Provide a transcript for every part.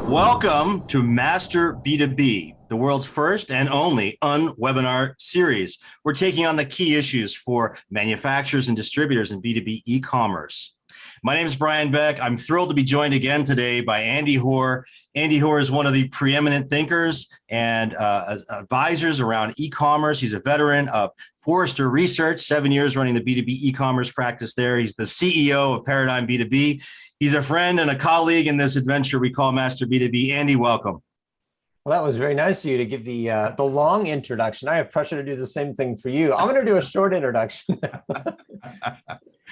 Welcome to Master B2B, the world's first and only unwebinar series. We're taking on the key issues for manufacturers and distributors in B2B e-commerce. My name is Brian Beck. I'm thrilled to be joined again today by Andy Hoare. Andy Hoare is one of the preeminent thinkers and advisors around e-commerce. He's a veteran of Forrester Research, 7 years running the B2B e-commerce practice there. He's the CEO of Paradigm B2B. He's a friend and a colleague in this adventure we call Master B2B. Andy, welcome. Well, that was very nice of you to give the long introduction. I have pressure to do the same thing for you. I'm going to do a short introduction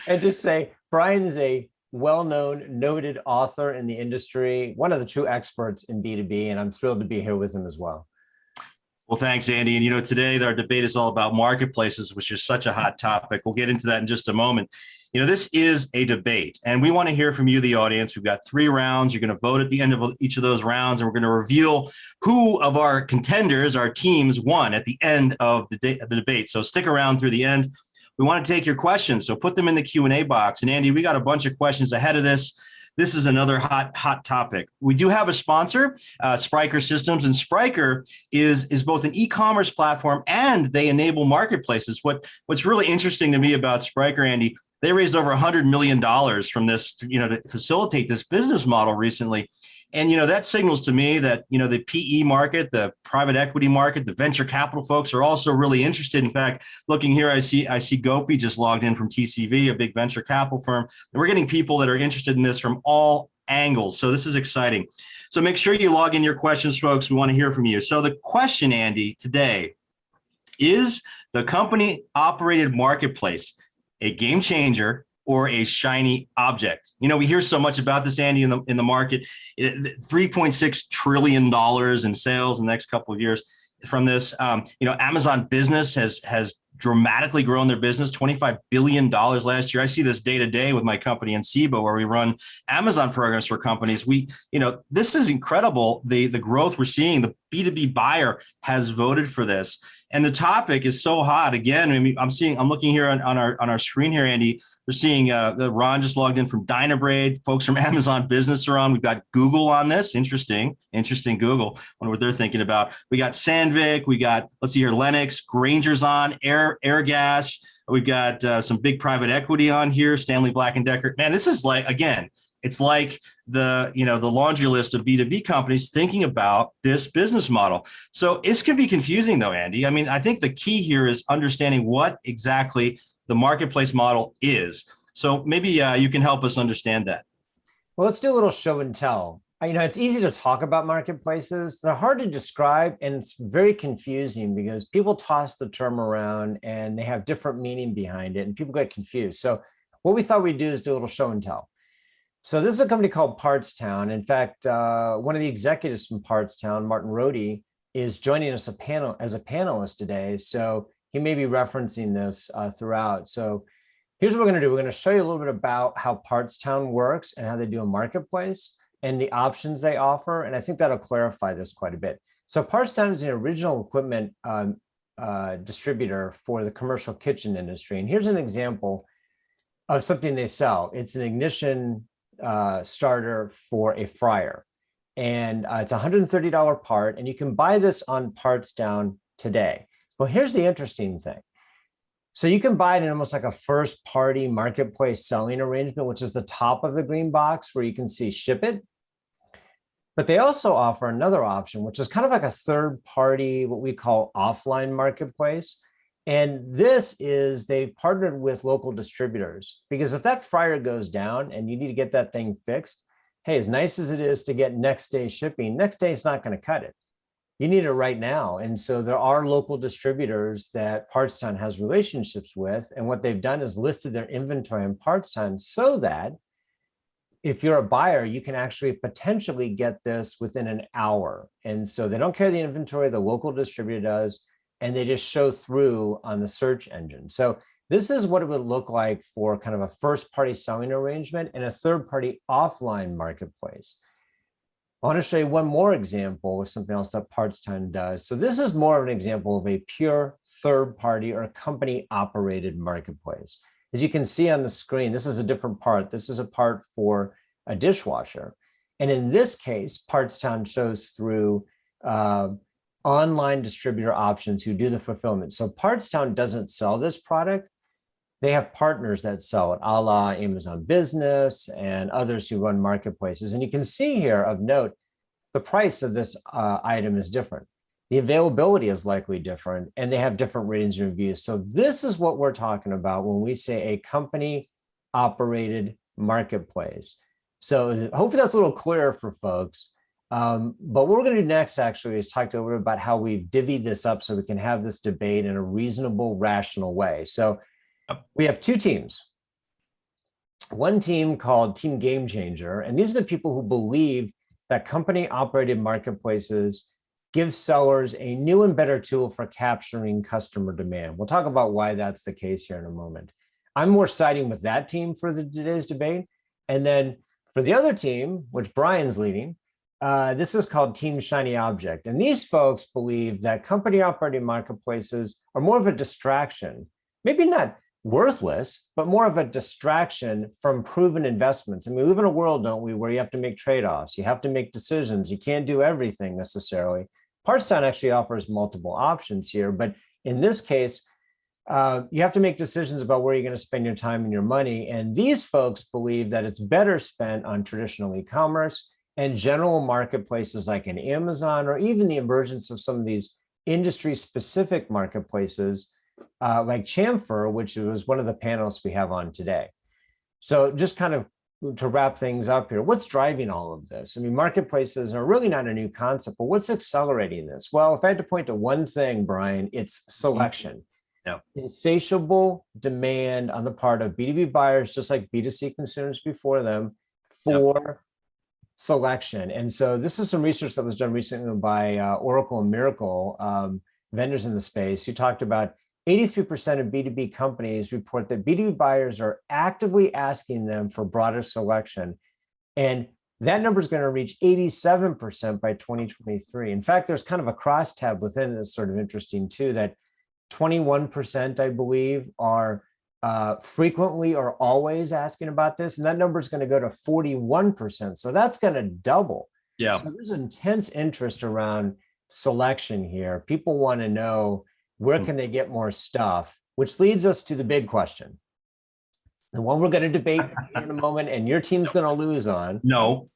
and just say Brian is a well-known, noted author in the industry, one of the true experts in B2B, and I'm thrilled to be here with him as well. Well, thanks, Andy. And today our debate is all about marketplaces, which is such a hot topic. We'll get into that in just a moment. This is a debate, and we want to hear from you, the audience. We've got 3 rounds. You're going to vote at the end of each of those rounds, and we're going to reveal who of our contenders, our teams, won at the end of the debate. So stick around through the end. We want to take your questions, so put them in the Q&A box. And Andy, we got a bunch of questions ahead of this. This is another hot topic. We do have a sponsor, Spryker Systems, and Spryker is both an e-commerce platform and they enable marketplaces. What's really interesting to me about Spryker, Andy, they raised over $100 million from this, to facilitate this business model recently. And, that signals to me that, the PE market, the private equity market, the venture capital folks are also really interested. In fact, looking here, I see Gopi just logged in from TCV, a big venture capital firm. And we're getting people that are interested in this from all angles. So this is exciting. So make sure you log in your questions, folks. We want to hear from you. So the question, Andy, today, is the company operated marketplace a game changer or a shiny object? We hear so much about this, Andy, in the market. $3.6 trillion in sales in the next couple of years from this. Amazon Business has dramatically grown their business, $25 billion last year. I see this day to day with my company in SIBO, where we run Amazon programs for companies. This is incredible. The growth we're seeing. The B2B buyer has voted for this. And the topic is so hot. Again, I'm looking here on our screen here, Andy. We're seeing Ron just logged in from Dynabraid. Folks from Amazon Business are on. We've got Google on this. Interesting Google. Wonder what they're thinking about. We got Sandvik. We got, let's see here, Lennox. Granger's on. Airgas. We've got some big private equity on here. Stanley Black & Decker. Man, this is like, again, it's like the laundry list of B2B companies thinking about this business model. So this can be confusing though, Andy. I think the key here is understanding what exactly the marketplace model is. So maybe you can help us understand that. Well, let's do a little show and tell. It's easy to talk about marketplaces. They're hard to describe, and it's very confusing because people toss the term around and they have different meaning behind it, and people get confused. So what we thought we'd do is do a little show and tell. So this is a company called Partstown. In fact, one of the executives from Partstown, Martin Rohde, is joining us as a panelist today. So he may be referencing this throughout. So here's what we're going to do. We're going to show you a little bit about how Partstown works and how they do a marketplace and the options they offer. And I think that'll clarify this quite a bit. So Partstown is an original equipment distributor for the commercial kitchen industry. And here's an example of something they sell. It's an ignition starter for a fryer. And it's a $130 part. And you can buy this on Partstown today. Well, here's the interesting thing. So you can buy it in almost like a first party marketplace selling arrangement, which is the top of the green box where you can see ship it. But they also offer another option, which is kind of like a third party, what we call offline marketplace. And this is they partnered with local distributors, because if that fryer goes down and you need to get that thing fixed, hey, as nice as it is to get next day shipping, next day is not going to cut it. You need it right now. And so there are local distributors that Partstown has relationships with. And what they've done is listed their inventory on Partstown so that if you're a buyer, you can actually potentially get this within an hour. And so they don't carry the inventory, the local distributor does, and they just show through on the search engine. So this is what it would look like for kind of a first party selling arrangement and a third party offline marketplace. I want to show you one more example of something else that Partstown does. So this is more of an example of a pure third party or company operated marketplace. As you can see on the screen, this is a different part. This is a part for a dishwasher. And in this case, Partstown shows through online distributor options who do the fulfillment. So Partstown doesn't sell this product. They have partners that sell it, a la Amazon Business and others who run marketplaces. And you can see here of note, the price of this item is different. The availability is likely different, and they have different ratings and reviews. So this is what we're talking about when we say a company operated marketplace. So hopefully that's a little clearer for folks. But what we're going to do next actually is talk a little bit about how we've divvied this up so we can have this debate in a reasonable, rational way. So we have two teams. One team called Team Game Changer, and these are the people who believe that company operated marketplaces give sellers a new and better tool for capturing customer demand. We'll talk about why that's the case here in a moment. I'm more siding with that team for today's debate. And then for the other team, which Brian's leading, this is called Team Shiny Object. And these folks believe that company operated marketplaces are more of a distraction, maybe not worthless, but more of a distraction from proven investments. And we live in a world, don't we, where you have to make trade-offs, you have to make decisions, you can't do everything necessarily. Partstown actually offers multiple options here, but in this case, you have to make decisions about where you're going to spend your time and your money. And these folks believe that it's better spent on traditional e-commerce and general marketplaces like an Amazon, or even the emergence of some of these industry-specific marketplaces like Chamfer, which was one of the panelists we have on today. So just kind of to wrap things up here, what's driving all of this? I mean, marketplaces are really not a new concept, but what's accelerating this? Well, if I had to point to one thing, Brian, it's selection. Yeah. Insatiable demand on the part of B2B buyers, just like B2C consumers before them, for selection. And so this is some research that was done recently by Oracle and Miracle, vendors in the space, who talked about 83% of B2B companies report that B2B buyers are actively asking them for broader selection. And that number is going to reach 87% by 2023. In fact, there's kind of a crosstab within this, sort of interesting too, that 21%, I believe, are frequently or always asking about this. And that number is going to go to 41%. So that's going to double. Yeah. So there's intense interest around selection here. People want to know, where can they get more stuff? Which leads us to the big question. The one we're going to debate in a moment, and your team's going to lose on. No.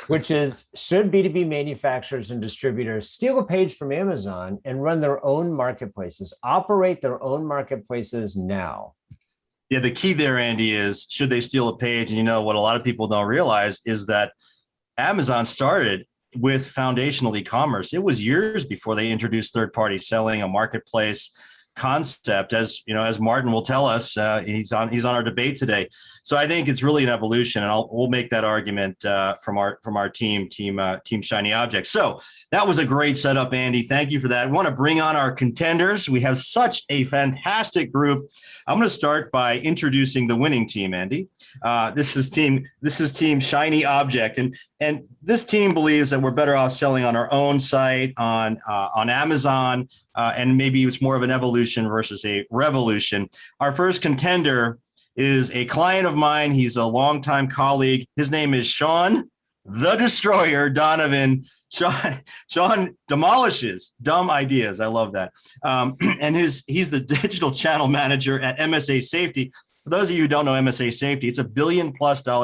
Which is, should B2B manufacturers and distributors steal a page from Amazon and run their own marketplaces, operate their own marketplaces now? Yeah, the key there, Andy, is should they steal a page? And you know what a lot of people don't realize is that Amazon started with foundational e-commerce. It was years before they introduced third-party selling, a marketplace concept, as you know, as Martin will tell us. He's on our debate today. So I think it's really an evolution, and we'll make that argument from our team Shiny Object. So that was a great setup, Andy. Thank you for that. I want to bring on our contenders. We have such a fantastic group. I'm going to start by introducing the winning team, Andy. This is team Shiny Object, and this team believes that we're better off selling on our own site, on Amazon, and maybe it's more of an evolution versus a revolution. Our first contender is a client of mine. He's a longtime colleague. His name is Sean the Destroyer Donovan. Sean demolishes dumb ideas. I love that. And he's the digital channel manager at MSA Safety. For those of you who don't know MSA Safety, it's $1 billion+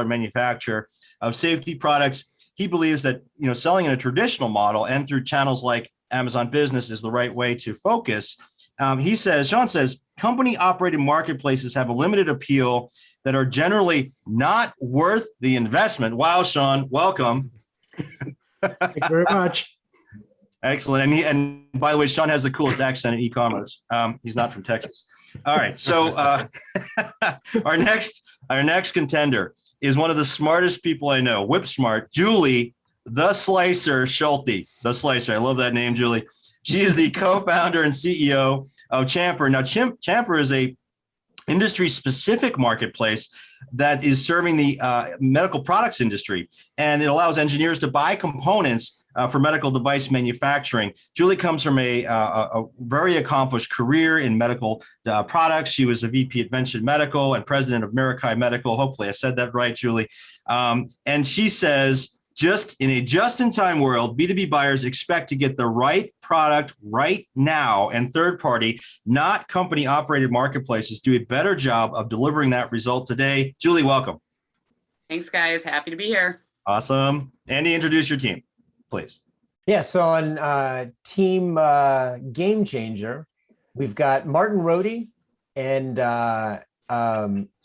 manufacturer of safety products. He believes that, you know, selling in a traditional model and through channels like Amazon Business is the right way to focus. Sean says, company operated marketplaces have a limited appeal that are generally not worth the investment. Wow, Sean, welcome. Thank you very much. Excellent. And by the way, Sean has the coolest accent in e-commerce. He's not from Texas. All right. So our next contender is one of the smartest people I know, whip smart, Julie, the Slicer Schulte. The Slicer. I love that name, Julie. She is the co-founder and CEO of Chamfer. Now, Chamfer is a industry-specific marketplace that is serving the medical products industry, and it allows engineers to buy components for medical device manufacturing. Julie comes from a very accomplished career in medical products. She was a VP at Venture Medical and president of Mirakai Medical. Hopefully I said that right, Julie. And she says, just in a just-in-time world, B2B buyers expect to get the right product right now, and third-party, not company-operated marketplaces, do a better job of delivering that result today. Julie, welcome. Thanks, guys. Happy to be here. Awesome. Andy, introduce your team, please. Yeah, so on Team Game Changer, we've got Martin Rohde and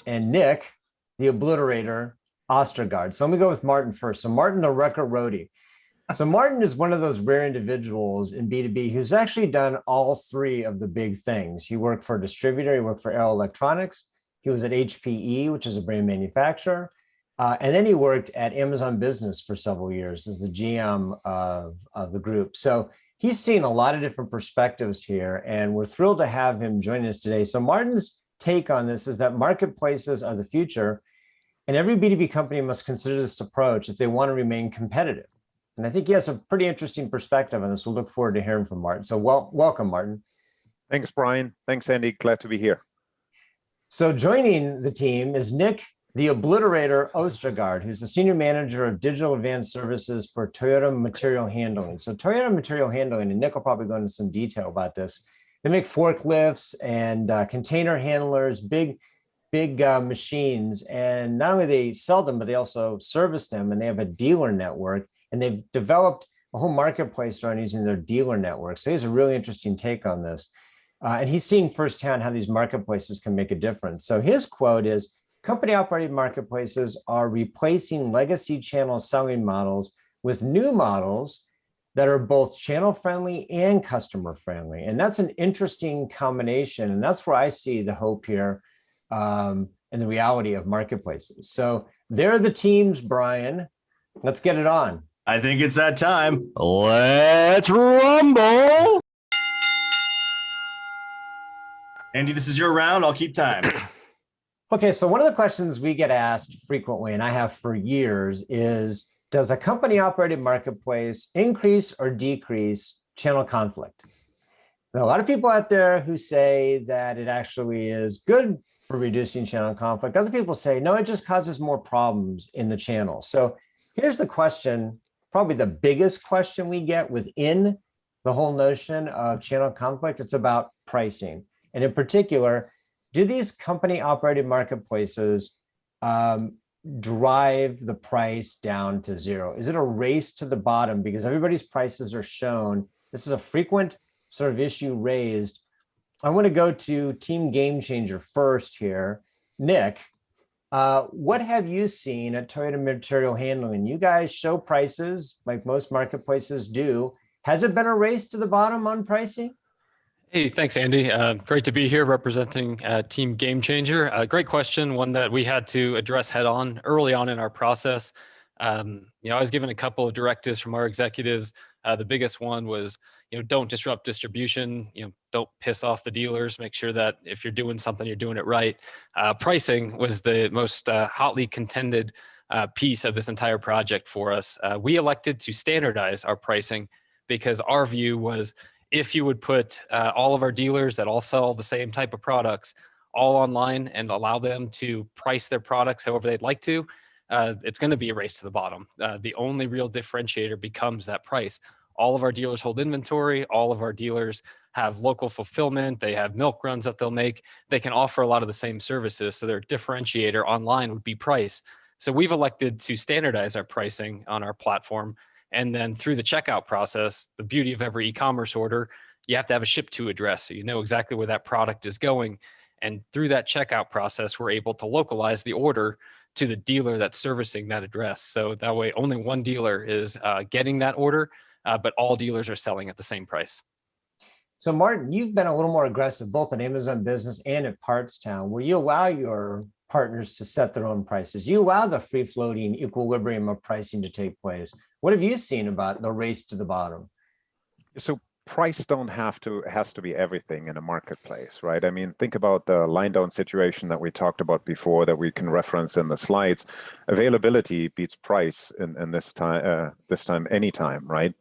Nick, the Obliterator, Ostergaard. So let me go with Martin first. So Martin, the Wrecker Rohde. So Martin is one of those rare individuals in B2B who's actually done all three of the big things. He worked for a distributor, he worked for Arrow Electronics, he was at HPE, which is a brand manufacturer, and then he worked at Amazon Business for several years as the GM of the group. So he's seen a lot of different perspectives here, and we're thrilled to have him join us today. So Martin's take on this is that marketplaces are the future, and every B2B company must consider this approach if they want to remain competitive. And I think he has a pretty interesting perspective on this. We'll look forward to hearing from Martin. So welcome, Martin. Thanks, Brian. Thanks, Andy. Glad to be here. So joining the team is Nick, the Obliterator Ostergaard, who's the Senior Manager of Digital Advanced Services for Toyota Material Handling. So Toyota Material Handling, and Nick will probably go into some detail about this. They make forklifts and container handlers, big machines. And not only they sell them, but they also service them, and they have a dealer network. And they've developed a whole marketplace around using their dealer network. So he has a really interesting take on this. And he's seeing firsthand how these marketplaces can make a difference. So his quote is, company-operated marketplaces are replacing legacy channel selling models with new models that are both channel-friendly and customer-friendly. And that's an interesting combination. And that's where I see the hope here and the reality of marketplaces. So they're the teams, Brian. Let's get it on. I think it's that time. Let's rumble. Andy, this is your round. I'll keep time. Okay, so one of the questions we get asked frequently, and I have for years, is does a company-operated marketplace increase or decrease channel conflict? Now, a lot of people out there who say that it actually is good for reducing channel conflict. Other people say, no, it just causes more problems in the channel. So here's the question, probably the biggest question we get within the whole notion of channel conflict. It's about pricing. And in particular, do these company-operated marketplaces drive the price down to zero? Is it a race to the bottom because everybody's prices are shown? This is a frequent sort of issue raised. I want to go to Team Game Changer first here. Nick, what have you seen at Toyota Material Handling? You guys show prices like most marketplaces do. Has it been a race to the bottom on pricing? Hey, thanks, Andy. Great to be here representing Team Game Changer. Great question, one that we had to address head on early on in our process. I was given a couple of directives from our executives. The biggest one was, don't disrupt distribution. Don't piss off the dealers. Make sure that if you're doing something, you're doing it right. Pricing was the most hotly contended piece of this entire project for us. We elected to standardize our pricing because our view was, if you would put all of our dealers that all sell the same type of products all online and allow them to price their products however they'd like to, it's going to be a race to the bottom. The only real differentiator becomes that price. All of our dealers hold inventory. All of our dealers have local fulfillment. They have milk runs that they'll make. They can offer a lot of the same services. So their differentiator online would be price. So we've elected to standardize our pricing on our platform. And then through the checkout process, the beauty of every e-commerce order, you have to have a ship to address. So you know exactly where that product is going. And through that checkout process, we're able to localize the order to the dealer that's servicing that address. So that way only one dealer is getting that order, but all dealers are selling at the same price. So Martin, you've been a little more aggressive both at Amazon Business and at Partstown, where you allow your partners to set their own prices. You allow the free-floating equilibrium of pricing to take place. What have you seen about the race to the bottom? So price has to be everything in a marketplace, right? I mean, think about the line down situation that we talked about before that we can reference in the slides. Availability beats price in this time anytime, right?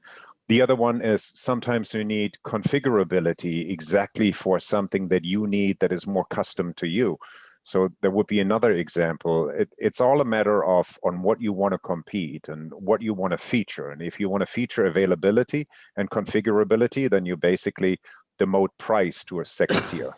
The other one is sometimes you need configurability exactly for something that you need that is more custom to you. So there would be another example. It's all a matter of on what you want to compete and what you want to feature. And if you want to feature availability and configurability, then you basically demote price to a second tier.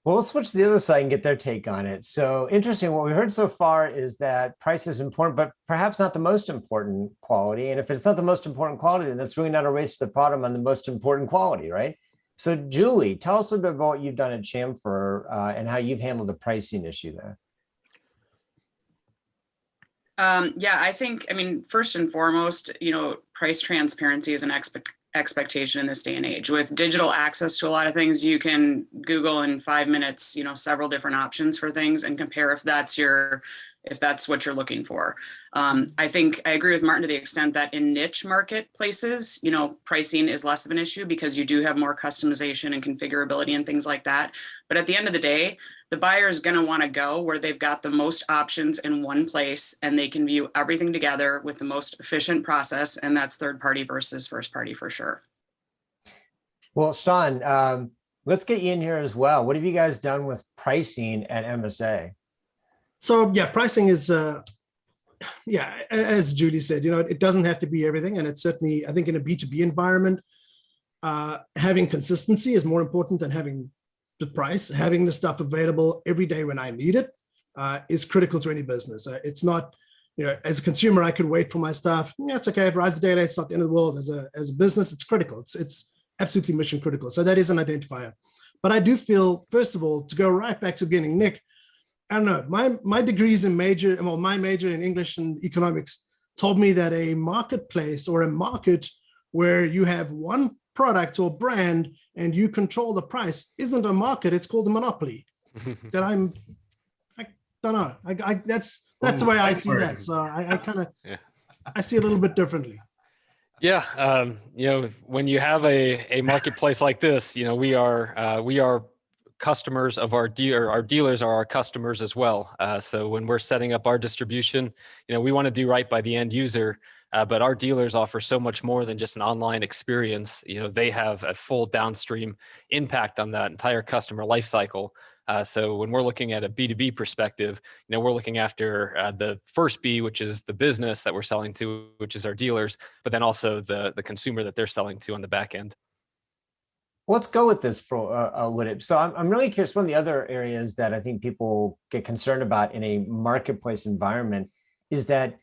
Well, let's switch to the other side and get their take on it. So interesting. What we heard so far is that price is important, but perhaps not the most important quality. And if it's not the most important quality, then it's really not a race to the bottom on the most important quality, right? So Julie, tell us a bit about what you've done at Chamfer and how you've handled the pricing issue there. Yeah, I mean, first and foremost, price transparency is an expectation in this day and age. With digital access to a lot of things, you can Google in 5 minutes, several different options for things and compare if that's what you're looking for. I think I agree with Martin to the extent that in niche marketplaces, pricing is less of an issue because you do have more customization and configurability and things like that. But at the end of the day, the buyer is going to want to go where they've got the most options in one place and they can view everything together with the most efficient process. And that's third party versus first party for sure. Well, Sean, let's get you in here as well. What have you guys done with pricing at MSA? So yeah, pricing is, as Judy said, it doesn't have to be everything. And it's certainly, I think in a B2B environment, having consistency is more important than having the price. Having the stuff available every day when I need it is critical to any business. It's not, as a consumer, I could wait for my stuff. Yeah, it's okay. If it arrives a day late, it's not the end of the world. As a business, it's critical. It's absolutely mission critical. So that is an identifier. But I do feel, first of all, to go right back to the beginning, Nick, I don't know, my degrees in my major in English and economics told me that a marketplace or a market where you have one product or brand and you control the price isn't a market, it's called a monopoly. That I don't know. That's the way I see that. So I kind of, I see it a little bit differently. Yeah, when you have a marketplace like this, we are customers of our dealers are our customers as well. So when we're setting up our distribution, we want to do right by the end user, but our dealers offer so much more than just an online experience. They have a full downstream impact on that entire customer life cycle. So when we're looking at a B2B perspective, we're looking after the first B, which is the business that we're selling to, which is our dealers, but then also the consumer that they're selling to on the back end. Let's go with this with it. So I'm really curious. One of the other areas that I think people get concerned about in a marketplace environment is that,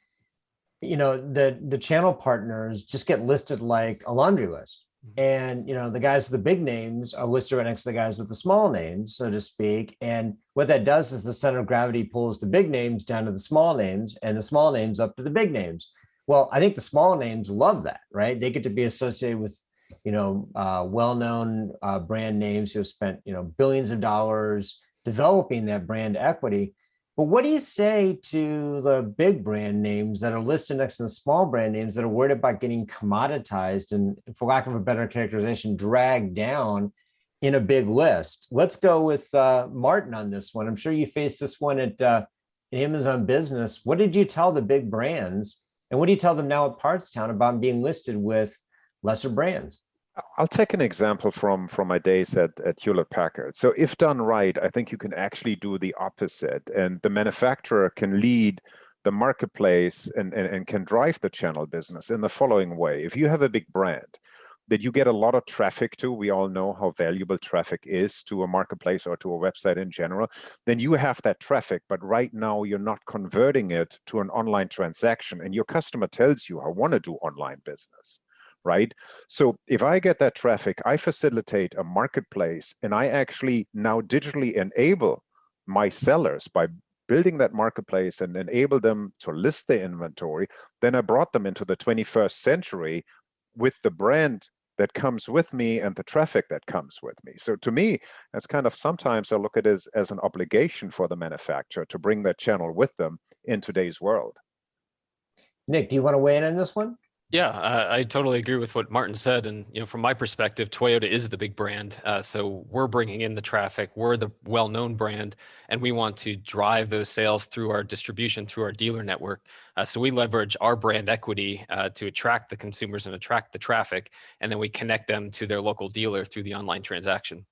the channel partners just get listed like a laundry list. And, the guys with the big names are listed right next to the guys with the small names, so to speak. And what that does is the center of gravity pulls the big names down to the small names and the small names up to the big names. Well, I think the small names love that, right? They get to be associated with well-known brand names who have spent, billions of dollars developing that brand equity. But what do you say to the big brand names that are listed next to the small brand names that are worried about getting commoditized and, for lack of a better characterization, dragged down in a big list? Let's go with Martin on this one. I'm sure you faced this one at Amazon Business. What did you tell the big brands? And what do you tell them now at Partstown about being listed with lesser brands? I'll take an example from my days at Hewlett Packard. So if done right, I think you can actually do the opposite, and the manufacturer can lead the marketplace and can drive the channel business in the following way. If you have a big brand that you get a lot of traffic to, we all know how valuable traffic is to a marketplace or to a website in general, then you have that traffic, but right now you're not converting it to an online transaction, and your customer tells you, I want to do online business. Right? So if I get that traffic, I facilitate a marketplace, and I actually now digitally enable my sellers by building that marketplace and enable them to list their inventory. Then I brought them into the 21st century with the brand that comes with me and the traffic that comes with me. So to me, that's kind of, sometimes I look at it as an obligation for the manufacturer to bring that channel with them in today's world. Nick, do you want to weigh in on this one? Yeah, I totally agree with what Martin said. And, from my perspective, Toyota is the big brand. So we're bringing in the traffic. We're the well-known brand, and we want to drive those sales through our distribution, through our dealer network. So we leverage our brand equity to attract the consumers and attract the traffic, and then we connect them to their local dealer through the online transaction.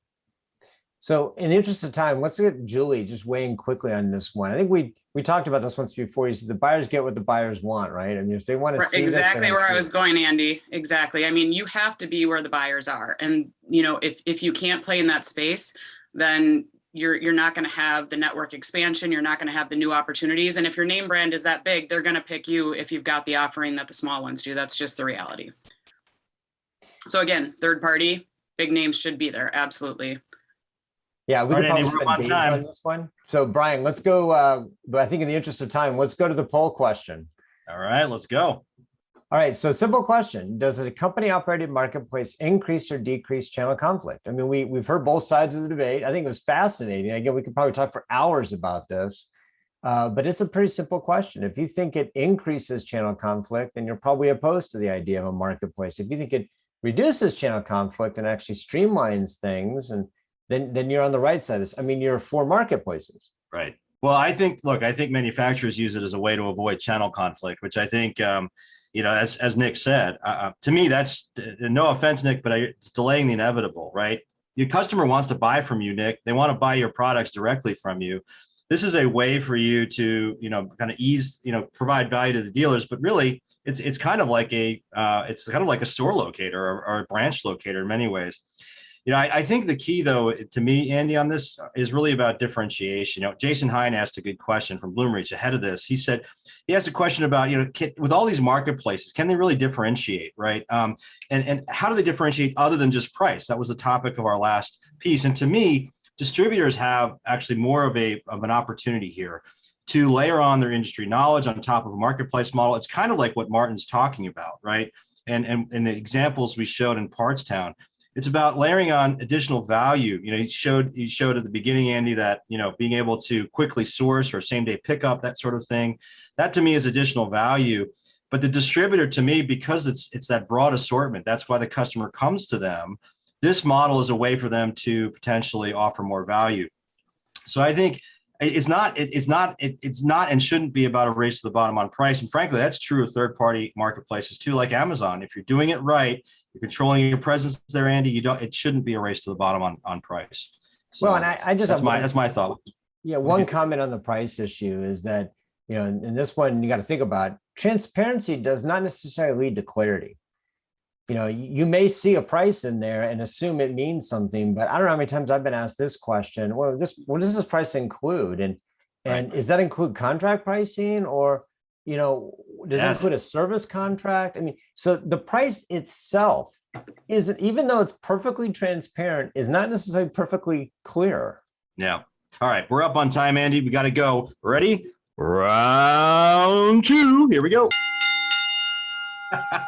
So in the interest of time, let's get Julie just weighing quickly on this one. I think we talked about this once before. You said the buyers get what the buyers want, right? I mean, if they want to see this, exactly where I was going, Andy. Exactly. I mean, you have to be where the buyers are. And, if you can't play in that space, then you're not going to have the network expansion. You're not going to have the new opportunities. And if your name brand is that big, they're going to pick you if you've got the offering that the small ones do. That's just the reality. So again, third party, big names should be there. Absolutely. Yeah, we could Andy, probably we're on spend days time. on this one. So Brian, let's go. But I think in the interest of time, let's go to the poll question. All right, let's go. All right, so simple question. Does a company operated marketplace increase or decrease channel conflict? I mean, we've heard both sides of the debate. I think it was fascinating. Again, we could probably talk for hours about this, but it's a pretty simple question. If you think it increases channel conflict, then you're probably opposed to the idea of a marketplace. If you think it reduces channel conflict and actually streamlines things, and then you're on the right side of this. I mean, you're for marketplaces. Right. Well, I think manufacturers use it as a way to avoid channel conflict, which I think, as Nick said, to me, that's no offense, Nick, but it's delaying the inevitable, right? Your customer wants to buy from you, Nick. They want to buy your products directly from you. This is a way for you to, kind of provide value to the dealers, but really it's kind of like a store locator or a branch locator in many ways. I think the key, though, to me, Andy, on this is really about differentiation. Jason Hine asked a good question from Bloomreach ahead of this. He asked a question about, with all these marketplaces, can they really differentiate, right? And how do they differentiate other than just price? That was the topic of our last piece. And to me, distributors have actually more of an opportunity here to layer on their industry knowledge on top of a marketplace model. It's kind of like what Martin's talking about, right? And the examples we showed in Partstown. It's about layering on additional value. He showed at the beginning, Andy, that, being able to quickly source or same day pickup, that sort of thing, that to me is additional value. But the distributor, to me, because it's that broad assortment, that's why the customer comes to them. This model is a way for them to potentially offer more value. So I think it's not and shouldn't be about a race to the bottom on price. And frankly, that's true of third-party marketplaces too, like Amazon. If you're doing it right, you're controlling your presence there, Andy, it shouldn't be a race to the bottom on price. So well, and I just that's my thought. Yeah, one comment on the price issue is that, in this one, you got to think about transparency does not necessarily lead to clarity. You may see a price in there and assume it means something, but I don't know how many times I've been asked this question. What does this price include? And Right. Does that include contract pricing, or, does it Yes. include a service contract? I mean, so the price itself isn't, even though it's perfectly transparent, is not necessarily perfectly clear. Yeah. All right. We're up on time, Andy. We got to go. Ready? Round 2. Here we go.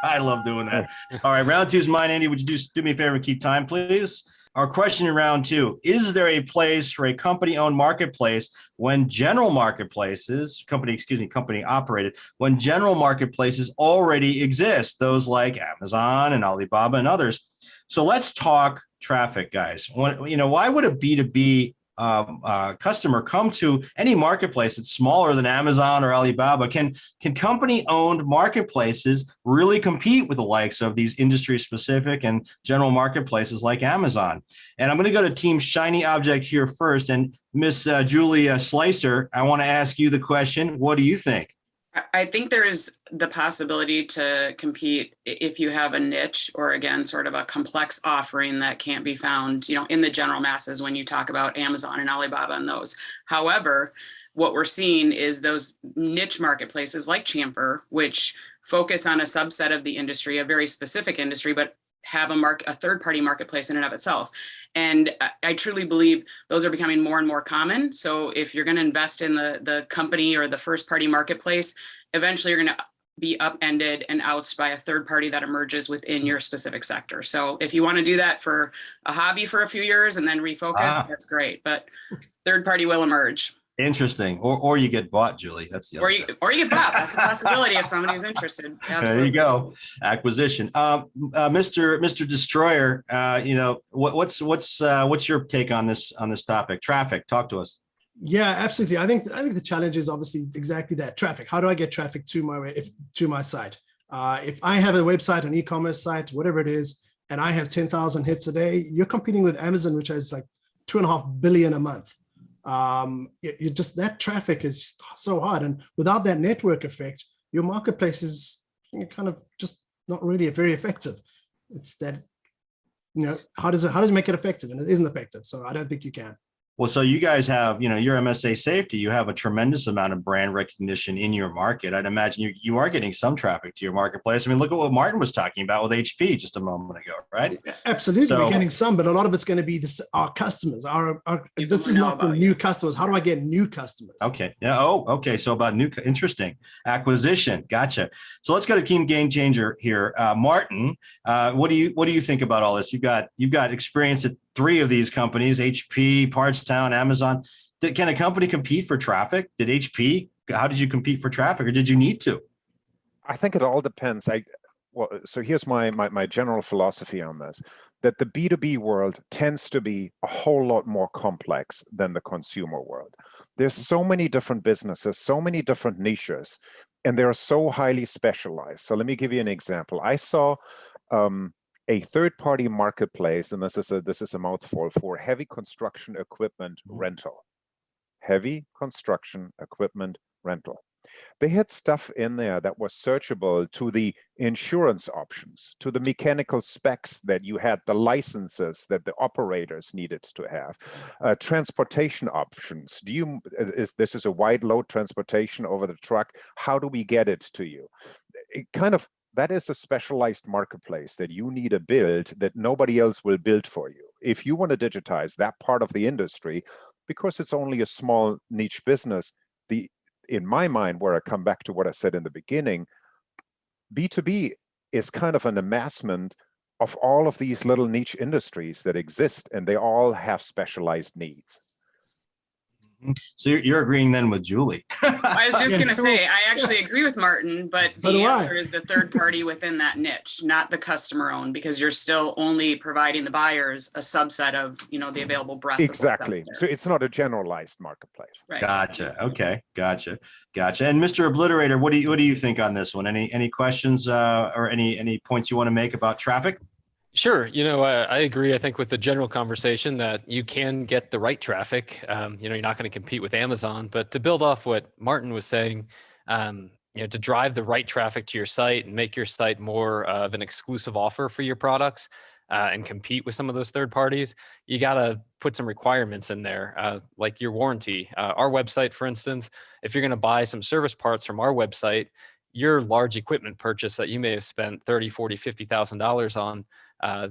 I love doing that. All right. Round 2 is mine, Andy. Would you just do me a favor and keep time, please? Our question in round 2, is there a place for a company-owned marketplace when general marketplaces, company operated, when general marketplaces already exist, those like Amazon and Alibaba and others? So let's talk traffic, guys. Why would a B2B customer come to any marketplace that's smaller than Amazon or Alibaba? Can company-owned marketplaces really compete with the likes of these industry-specific and general marketplaces like Amazon? And I'm going to go to Team Shiny Object here first. And Miss Julia Slicer, I want to ask you the question. What do you think? I think there is the possibility to compete if you have a niche, or again, sort of a complex offering that can't be found, in the general masses when you talk about Amazon and Alibaba and those. However, what we're seeing is those niche marketplaces like Champer, which focus on a subset of the industry, a very specific industry, but have a third-party marketplace in and of itself. And I truly believe those are becoming more and more common. So if you're going to invest in the company or the first-party marketplace, eventually you're going to be upended and outs by a third party that emerges within your specific sector. So if you want to do that for a hobby for a few years and then refocus, that's great. But third party will emerge. Interesting. Or you get bought, Julie. That's the other thing. Or you get bought. That's a possibility if somebody's interested. Absolutely. There you go. Acquisition. Mr. Destroyer, what's your take on this topic? Traffic. Talk to us. Yeah, absolutely. I think the challenge is obviously exactly that: traffic. How do I get traffic to my site? If I have a website, an e-commerce site, whatever it is, and I have 10,000 hits a day, you're competing with Amazon, which has like 2.5 billion a month. You just, that traffic is so hard, and without that network effect, your marketplace is kind of just not really very effective. It's that, how does it make it effective? And it isn't effective, so I don't think you can. Well, so you guys have, your MSA Safety, you have a tremendous amount of brand recognition in your market. I'd imagine you are getting some traffic to your marketplace. I mean, look at what Martin was talking about with HP just a moment ago, right? Absolutely, So, we're getting some, but a lot of it's going to be our customers. This is not for new customers. How do I get new customers? Okay. Yeah. Oh, okay. So about interesting acquisition. Gotcha. So let's go to Team Game Changer here. Martin, what do you think about all this? You've got experience at 3 of these companies: HP, Partstown, Amazon. Can a company compete for traffic? How did you compete for traffic, or did you need to? I think it all depends. So here's my general philosophy on this, that the B2B world tends to be a whole lot more complex than the consumer world. There's so many different businesses, so many different niches, and they're so highly specialized. So let me give you an example. I saw a third-party marketplace, and this is a mouthful, for heavy construction equipment rental. Heavy construction equipment rental. They had stuff in there that was searchable to the insurance options, to the mechanical specs that you had, the licenses that the operators needed to have, transportation options. This is a wide load transportation over the truck. How do we get it to you? That is a specialized marketplace that you need to build that nobody else will build for you. If you want to digitize that part of the industry, because it's only a small niche business, in my mind, where I come back to what I said in the beginning, B2B is kind of an amassment of all of these little niche industries that exist, and they all have specialized needs. So you're agreeing then with Julie. I was just going to say, I actually agree with Martin, but the answer is the third party within that niche, not the customer owned, because you're still only providing the buyers a subset of, the available breadth. Exactly. So it's not a generalized marketplace. Right. Gotcha. Okay. Gotcha. And Mr. Obliterator, what do you think on this one? Any questions or any points you want to make about traffic? Sure. I agree. I think with the general conversation that you can get the right traffic. You're not going to compete with Amazon, but to build off what Martin was saying, to drive the right traffic to your site and make your site more of an exclusive offer for your products and compete with some of those third parties, you got to put some requirements in there, like your warranty. Our website, for instance, if you're going to buy some service parts from our website, your large equipment purchase that you may have spent $30,000, $40,000, $50,000 on,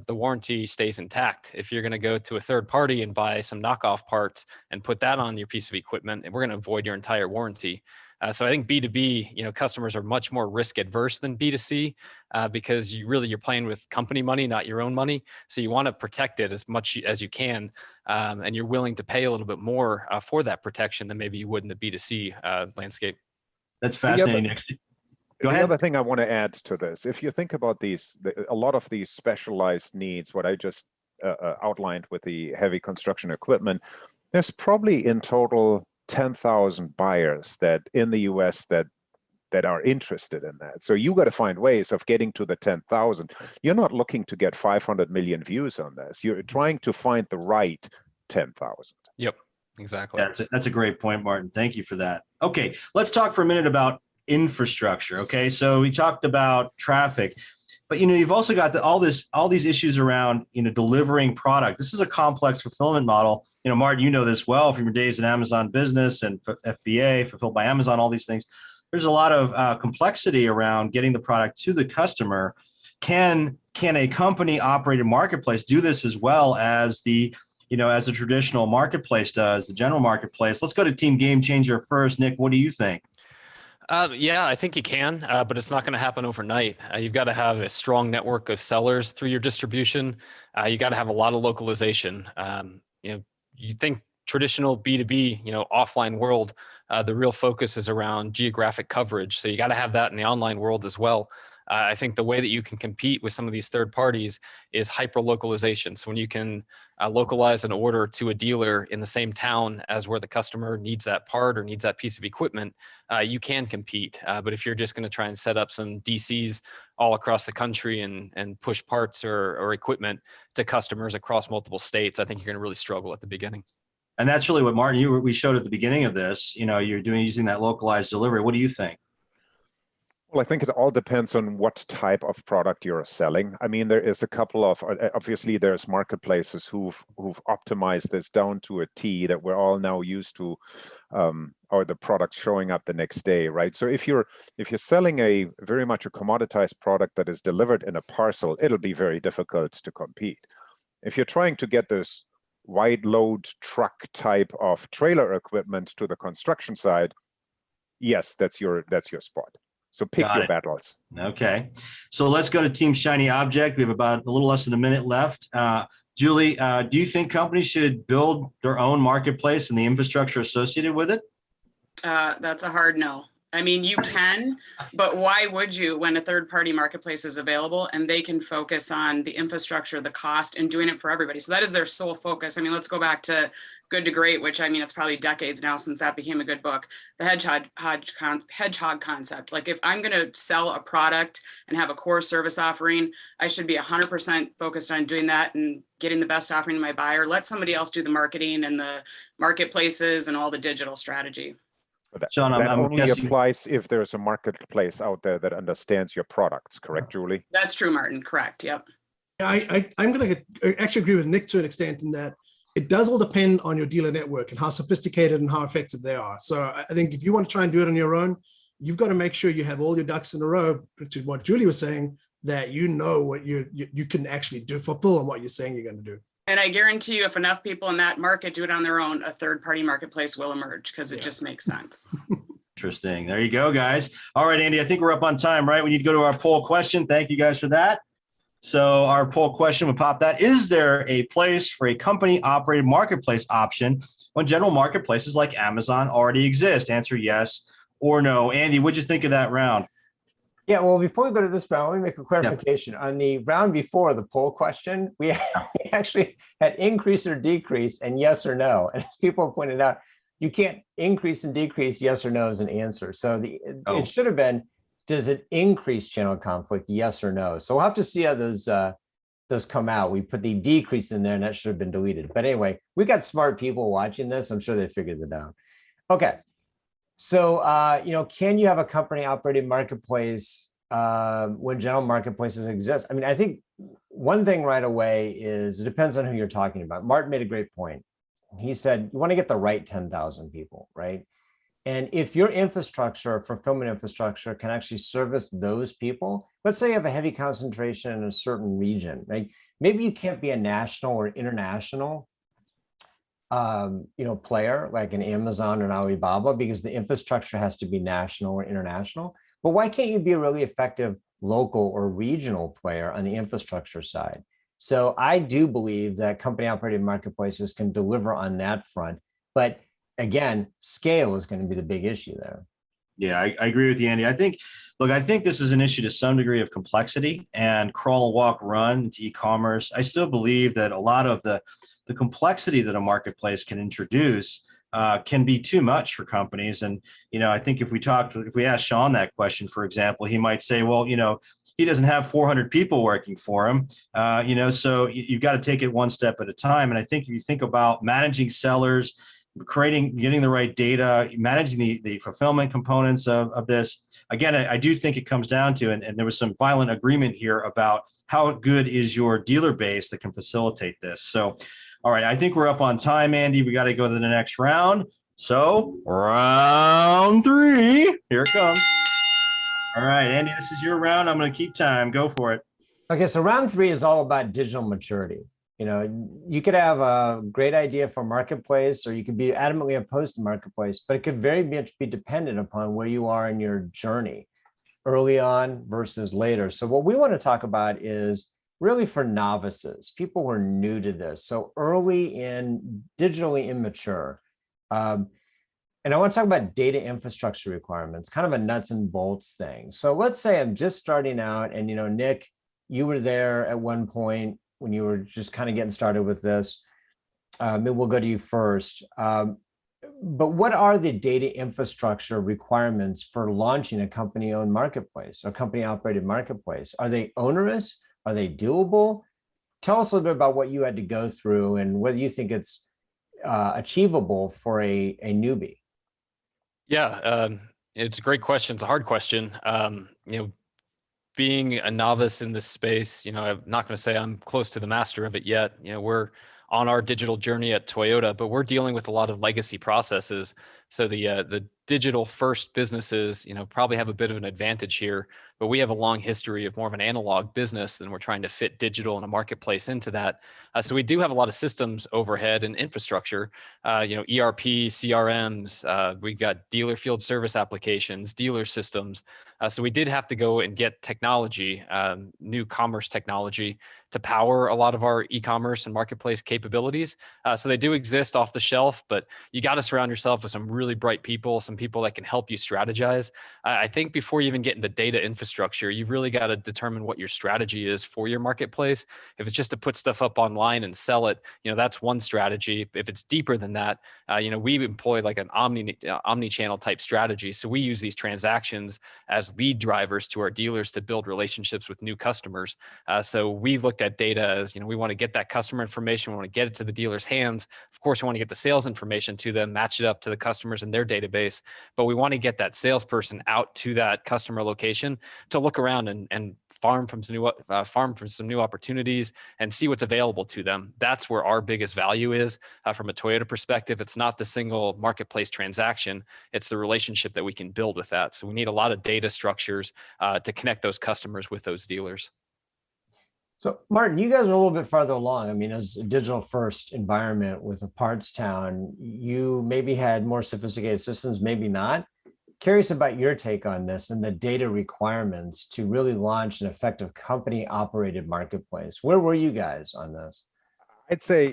the warranty stays intact. If you're going to go to a third party and buy some knockoff parts and put that on your piece of equipment, we're going to avoid your entire warranty. So I think B2B, customers are much more risk adverse than B2C because you're playing with company money, not your own money. So you want to protect it as much as you can, and you're willing to pay a little bit more for that protection than maybe you would in the B2C landscape. That's fascinating. Go ahead. The other thing I want to add to this, if you think about a lot of these specialized needs, what I just outlined with the heavy construction equipment, there's probably in total 10,000 buyers that in the US that are interested in that. So you got to find ways of getting to the 10,000. You're not looking to get 500 million views on this. You're trying to find the right 10,000. Yep, exactly. That's a great point, Martin. Thank you for that. Okay, let's talk for a minute about infrastructure. Okay, so we talked about traffic, but you've also got all these issues around delivering product. This is a complex fulfillment model. Martin, this well from your days in Amazon Business and FBA, Fulfilled by Amazon, all these things. There's a lot of complexity around getting the product to the customer. Can a company operated marketplace do this as well as as the traditional marketplace does, the general marketplace? Let's go to Team Game Changer first. Nick, what do you think? Yeah, I think you can, but it's not going to happen overnight. You've got to have a strong network of sellers through your distribution. You got to have a lot of localization. You think traditional B2B, offline world, the real focus is around geographic coverage. So you got to have that in the online world as well. I think the way that you can compete with some of these third parties is hyper localization. So when you can localize an order to a dealer in the same town as where the customer needs that part or needs that piece of equipment, you can compete. But if you're just going to try and set up some DCs all across the country and push parts or equipment to customers across multiple states, I think you're going to really struggle at the beginning. And that's really what, Martin, we showed at the beginning of this. You're using that localized delivery. What do you think? Well, I think it all depends on what type of product you're selling. I mean, there is a couple of, obviously there's marketplaces who've optimized this down to a T that we're all now used to, or the product showing up the next day, right? So if you're selling a very much a commoditized product that is delivered in a parcel, it'll be very difficult to compete. If you're trying to get this wide load truck type of trailer equipment to the construction side, yes, that's your spot. So pick your battles. Okay. So let's go to Team Shiny Object. We have about a little less than a minute left. Julie, do you think companies should build their own marketplace and the infrastructure associated with it? That's a hard no. I mean, you can, but why would you when a third-party marketplace is available and they can focus on the infrastructure, the cost, and doing it for everybody? So that is their sole focus. I mean, let's go back to Good to Great, which I mean, it's probably decades now since that became a good book. The hedgehog concept. Like if I'm going to sell a product and have a core service offering, I should be 100% focused on doing that and getting the best offering to my buyer. Let somebody else do the marketing and the marketplaces and all the digital strategy. That only applies if there's a marketplace out there that understands your products, correct, Julie? That's true, Martin. Correct. Yep. I'm going to actually agree with Nick to an extent in that it does all depend on your dealer network and how sophisticated and how effective they are. So I think if you want to try and do it on your own, you've got to make sure you have all your ducks in a row, to what Julie was saying, that you know what you can actually do, fulfill on what you're saying you're going to do. And I guarantee you, if enough people in that market do it on their own, a third-party marketplace will emerge because it just makes sense. Interesting. There you go, guys. All right, Andy, I think we're up on time, right? We need to go to our poll question. Thank you guys for that. So our poll question would pop that. Is there a place for a company-operated marketplace option when general marketplaces like Amazon already exist? Answer yes or no. Andy, what'd you think of that round? Yeah, well, before we go to this round, let me make a clarification. On the round before the poll question, we actually had increase or decrease and yes or no. And as people pointed out, you can't increase and decrease yes or no as an answer. So it should have been, does it increase channel conflict, yes or no? So we'll have to see how those come out. We put the decrease in there and that should have been deleted. But anyway, we got smart people watching this. I'm sure they figured it out. Okay. So, can you have a company operated marketplace when general marketplaces exist? I mean, I think one thing right away is it depends on who you're talking about. Martin made a great point. He said, you want to get the right 10,000 people, right? And if your infrastructure, fulfillment infrastructure, can actually service those people, let's say you have a heavy concentration in a certain region, right? Maybe you can't be a national or international player like an Amazon or an Alibaba because the infrastructure has to be national or international. But why can't you be a really effective local or regional player on the infrastructure side? So I do believe that company operated marketplaces can deliver on that front. But again, scale is going to be the big issue there. Yeah, I agree with you, Andy. I think this is an issue to some degree of complexity and crawl, walk, run into e-commerce. I still believe that a lot of the complexity that a marketplace can introduce can be too much for companies. And, I think if we asked Sean that question, for example, he might say, well, he doesn't have 400 people working for him, so you've got to take it one step at a time. And I think if you think about managing sellers, getting the right data, managing the fulfillment components of this, again, I do think it comes down to, and there was some violent agreement here about how good is your dealer base that can facilitate this. So, all right, I think we're up on time, Andy. We got to go to the next round. So round 3, here it comes. All right, Andy, this is your round. I'm going to keep time. Go for it. Okay, so round 3 is all about digital maturity. You could have a great idea for marketplace, or you could be adamantly opposed to marketplace, but it could very much be dependent upon where you are in your journey, early on versus later. So what we want to talk about is really for novices, people who are new to this, so early and digitally immature. And I want to talk about data infrastructure requirements, kind of a nuts and bolts thing. So let's say I'm just starting out, and Nick, you were there at one point when you were just kind of getting started with this. Maybe we'll go to you first. But what are the data infrastructure requirements for launching a company-owned marketplace or company-operated marketplace? Are they onerous? Are they doable? Tell us a little bit about what you had to go through and whether you think it's achievable for a newbie. Yeah, it's a great question. It's a hard question. Being a novice in this space, I'm not going to say I'm close to the master of it yet. We're on our digital journey at Toyota, but we're dealing with a lot of legacy processes. So the digital first businesses, probably have a bit of an advantage here, but we have a long history of more of an analog business, and we're trying to fit digital and a marketplace into that. So we do have a lot of systems overhead and infrastructure, ERP, CRMs, we've got dealer field service applications, dealer systems. So we did have to go and get technology, new commerce technology to power a lot of our e-commerce and marketplace capabilities. So they do exist off the shelf, but you got to surround yourself with some really bright people, some people that can help you strategize. I think before you even get into data infrastructure, you've really got to determine what your strategy is for your marketplace. If it's just to put stuff up online and sell it, that's one strategy. If it's deeper than that, we employ like an omni-channel type strategy. So we use these transactions as lead drivers to our dealers to build relationships with new customers. So we looked at data as, we want to get that customer information. We want to get it to the dealer's hands. Of course, we want to get the sales information to them, match it up to the customers in their database, but we want to get that salesperson out to that customer location to look around and farm from some new opportunities and see what's available to them. That's where our biggest value is from a Toyota perspective. It's not the single marketplace transaction, it's the relationship that we can build with that. So we need a lot of data structures to connect those customers with those dealers. So Martin, you guys are a little bit farther along. I mean, as a digital first environment with a parts town, you maybe had more sophisticated systems, maybe not. Curious about your take on this and the data requirements to really launch an effective company operated marketplace. Where were you guys on this? I'd say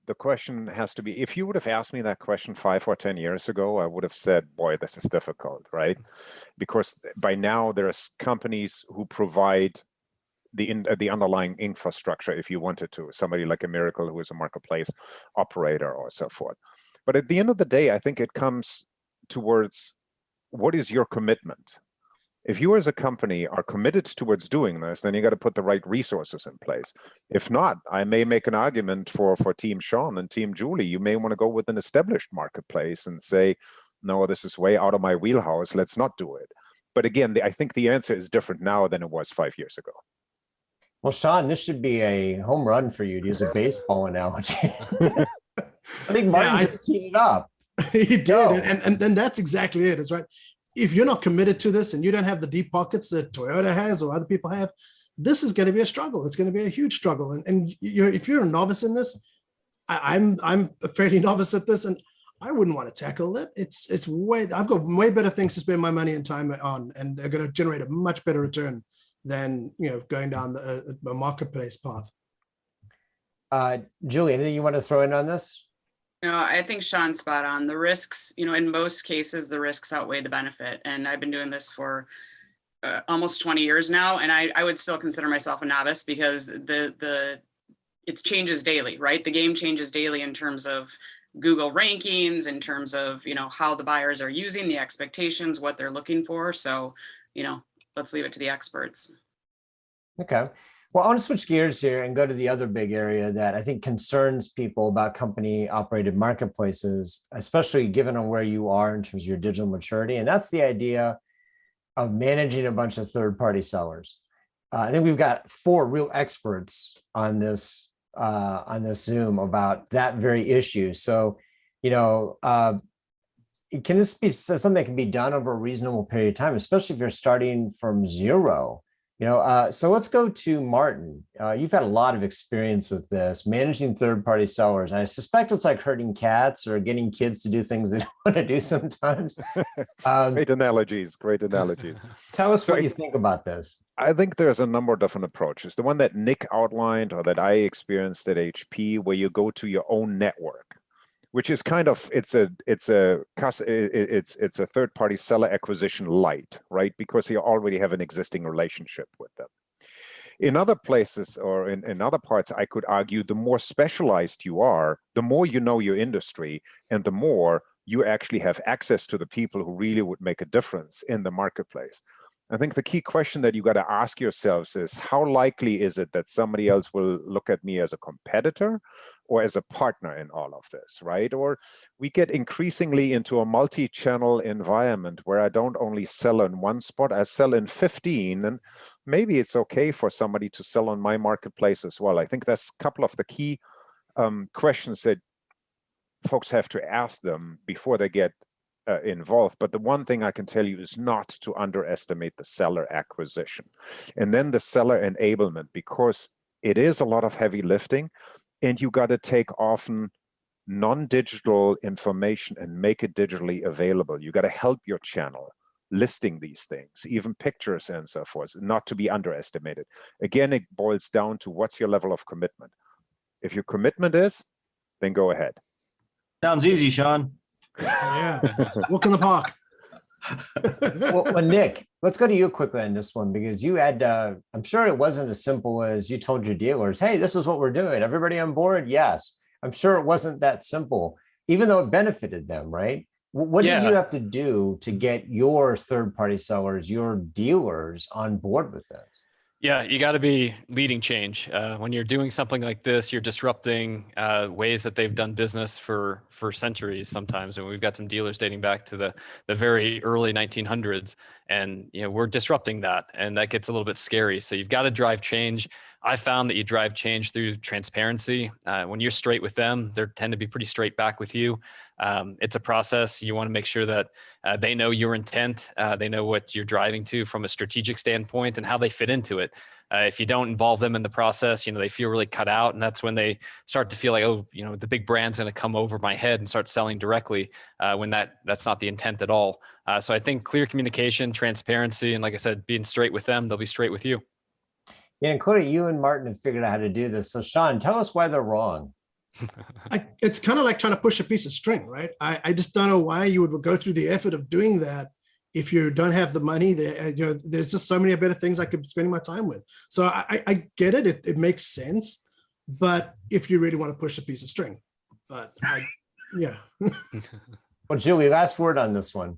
the question has to be, if you would have asked me that question 5 or 10 years ago, I would have said, boy, this is difficult, right? Because by now there's companies who provide the underlying infrastructure, if you wanted to, somebody like a Miracle who is a marketplace operator or so forth. But at the end of the day, I think it comes towards what is your commitment? If you as a company are committed towards doing this, then you got to put the right resources in place. If not, I may make an argument for Team Sean and Team Julie. You may want to go with an established marketplace and say, no, this is way out of my wheelhouse. Let's not do it. But again, I think the answer is different now than it was 5 years ago. Well, Sean, this should be a home run for you to use a baseball analogy. I think Martin just teed it up. He did, and that's exactly it. It's right. If you're not committed to this and you don't have the deep pockets that Toyota has or other people have, this is going to be a struggle. It's going to be a huge struggle. And if you're a novice in this, I'm a fairly novice at this, and I wouldn't want to tackle it. I've got way better things to spend my money and time on, and they're going to generate a much better return than going down the marketplace path. Julie, anything you want to throw in on this? No, I think Sean's spot on. The risks, in most cases, the risks outweigh the benefit. And I've been doing this for almost 20 years now, and I would still consider myself a novice because it changes daily, right? The game changes daily in terms of Google rankings, in terms of how the buyers are using the expectations, what they're looking for. So let's leave it to the experts. Okay. Well, I want to switch gears here and go to the other big area that I think concerns people about company operated marketplaces, especially given on where you are in terms of your digital maturity. And that's the idea of managing a bunch of third-party sellers. I think we've got 4 real experts on this Zoom about that very issue. So, can this be something that can be done over a reasonable period of time, especially if you're starting from zero So let's go to Martin. You've had a lot of experience with this, managing third-party sellers. I suspect it's like herding cats or getting kids to do things they don't want to do sometimes. Great analogies, great analogies. Tell us So what you think about this. I think there's a number of different approaches. The one that Nick outlined or that I experienced at HP, where you go to your own network, which is kind of, it's a third-party seller acquisition light, right? Because you already have an existing relationship with them. In other places or in other parts, I could argue the more specialized you are, the more you know your industry, and the more you actually have access to the people who really would make a difference in the marketplace. I think the key question that you got to ask yourselves is, how likely is it that somebody else will look at me as a competitor or as a partner in all of this, right? Or we get increasingly into a multi-channel environment where I don't only sell in one spot, I sell in 15, and maybe it's okay for somebody to sell on my marketplace as well. I think that's a couple of the key questions that folks have to ask them before they get involved. But the one thing I can tell you is not to underestimate the seller acquisition and then the seller enablement, because it is a lot of heavy lifting, and you got to take often non-digital information and make it digitally available. You got to help your channel listing these things, even pictures and so forth, not to be underestimated. Again, it boils down to what's your level of commitment. If your commitment is, then go ahead. Sounds easy, Sean. Yeah, walk in the park. Well, Nick, let's go to you quickly on this one, because you had, I'm sure it wasn't as simple as you told your dealers, hey, this is what we're doing. Everybody on board? Yes. I'm sure it wasn't that simple, even though it benefited them, right? What did you have to do to get your third-party sellers, your dealers on board with this? Yeah, you got to be leading change. When you're doing something like this, you're disrupting ways that they've done business for centuries sometimes. And we've got some dealers dating back to the very early 1900s. And we're disrupting that. And that gets a little bit scary. So you've got to drive change. I found that you drive change through transparency. When you're straight with them, they tend to be pretty straight back with you. It's a process. You want to make sure that they know your intent. They know what you're driving to from a strategic standpoint and how they fit into it. If you don't involve them in the process, they feel really cut out. And that's when they start to feel like, oh, the big brand's going to come over my head and start selling directly, when that's not the intent at all. So I think clear communication, transparency, and like I said, being straight with them, they'll be straight with you. Yeah, and clearly you and Martin have figured out how to do this. So Sean, tell us why they're wrong. It's kind of like trying to push a piece of string, right? I just don't know why you would go through the effort of doing that if you don't have the money. There's just so many better things I could be spending my time with. So I get it. It makes sense. But if you really want to push a piece of string, yeah. Well, Julie, last word on this one.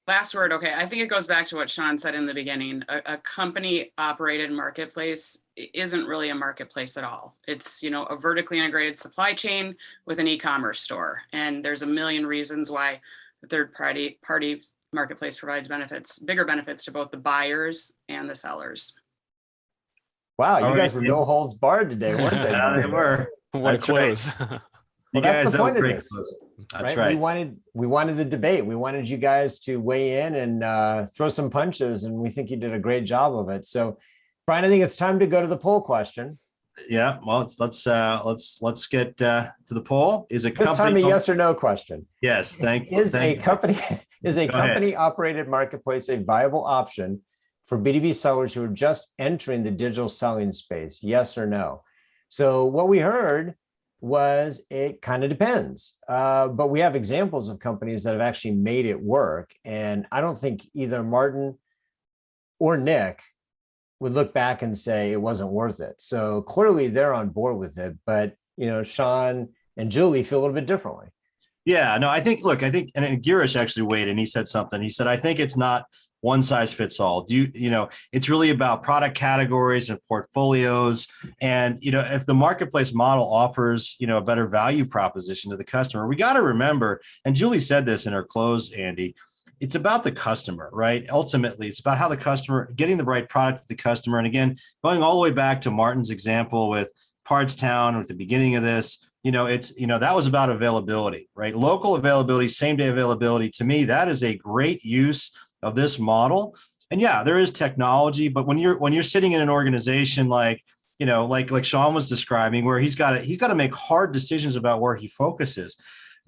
Last word. Okay. I think it goes back to what Sean said in the beginning. A company operated marketplace isn't really a marketplace at all. It's, a vertically integrated supply chain with an e-commerce store. And there's a million reasons why the third party marketplace provides bigger benefits to both the buyers and the sellers. Wow. You guys were no holds barred today, weren't they? They were. One close. Well, that's the point of this. That's right. We wanted the debate. We wanted you guys to weigh in and throw some punches, and we think you did a great job of it. So, Brian, I think it's time to go to the poll question. Yeah. Well, let's get to the poll. Is a company this time a yes or no question? Yes. Thank you. Is a company operated marketplace a viable option for B2B sellers who are just entering the digital selling space? Yes or no? So what we heard was it kind of depends, but we have examples of companies that have actually made it work, and I don't think either Martin or Nick would look back and say it wasn't worth it. So clearly they're on board with it, but Sean and Julie feel a little bit differently. Yeah, no, I think and Girish actually weighed in. He said something. He said, I think it's not one size fits all. It's really about product categories and portfolios. And, if the marketplace model offers, a better value proposition to the customer, we got to remember, and Julie said this in her close, Andy, it's about the customer, right? Ultimately, it's about how the customer, getting the right product to the customer. And again, going all the way back to Martin's example with Partstown at the beginning of this, that was about availability, right? Local availability, same day availability. To me, that is a great use of this model And yeah, there is technology, but when you're sitting in an organization like, like Sean was describing, where he's got to make hard decisions about where he focuses.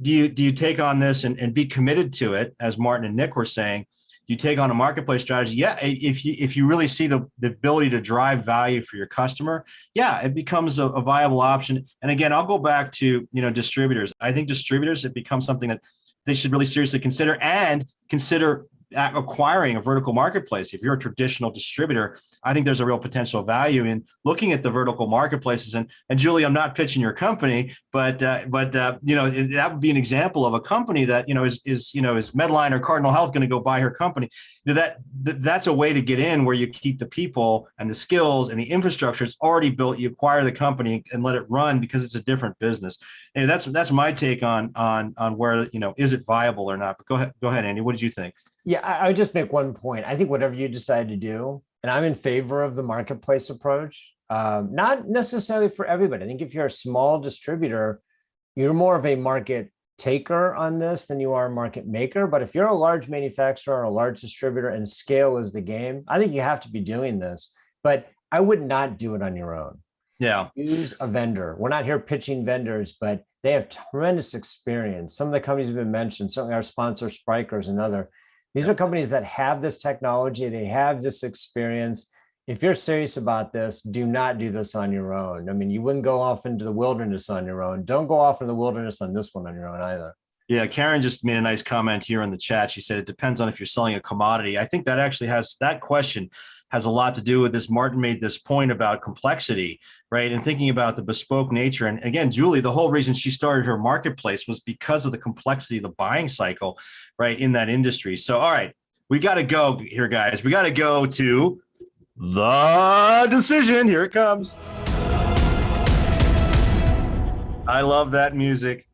Do you take on this and be committed to it, as Martin and Nick were saying? You take on a marketplace strategy. Yeah, if you really see the ability to drive value for your customer, yeah, it becomes a viable option. And again, I'll go back to distributors. I think distributors, it becomes something that they should really seriously consider, and consider acquiring a vertical marketplace. If you're a traditional distributor, I think there's a real potential value in looking at the vertical marketplaces. And Julie, I'm not pitching your company, but that would be an example of a company that is Medline or Cardinal Health going to go buy her company. That's a way to get in where you keep the people and the skills and the infrastructure is already built. You acquire the company and let it run because it's a different business. And that's my take on where is it viable or not. But go ahead, Andy. What did you think? Yeah, I would just make one point. I think whatever you decide to do, and I'm in favor of the marketplace approach, not necessarily for everybody. I think if you're a small distributor, you're more of a market taker on this than you are a market maker. But if you're a large manufacturer or a large distributor and scale is the game, I think you have to be doing this. But I would not do it on your own. Yeah. Use a vendor. We're not here pitching vendors, but they have tremendous experience. Some of the companies have been mentioned, certainly our sponsor, Spryker's another. These are companies that have this technology, they have this experience. If you're serious about this, do not do this on your own. I mean, you wouldn't go off into the wilderness on your own. Don't go off in the wilderness on this one on your own either. Yeah, Karen just made a nice comment here in the chat. She said it depends on if you're selling a commodity. I think that actually that question has a lot to do with this. Martin made this point about complexity, right? And thinking about the bespoke nature. And again, Julie, the whole reason she started her marketplace was because of the complexity of the buying cycle, right, in that industry. So, all right, we got to go here, guys. We got to go to the decision. Here it comes. I love that music.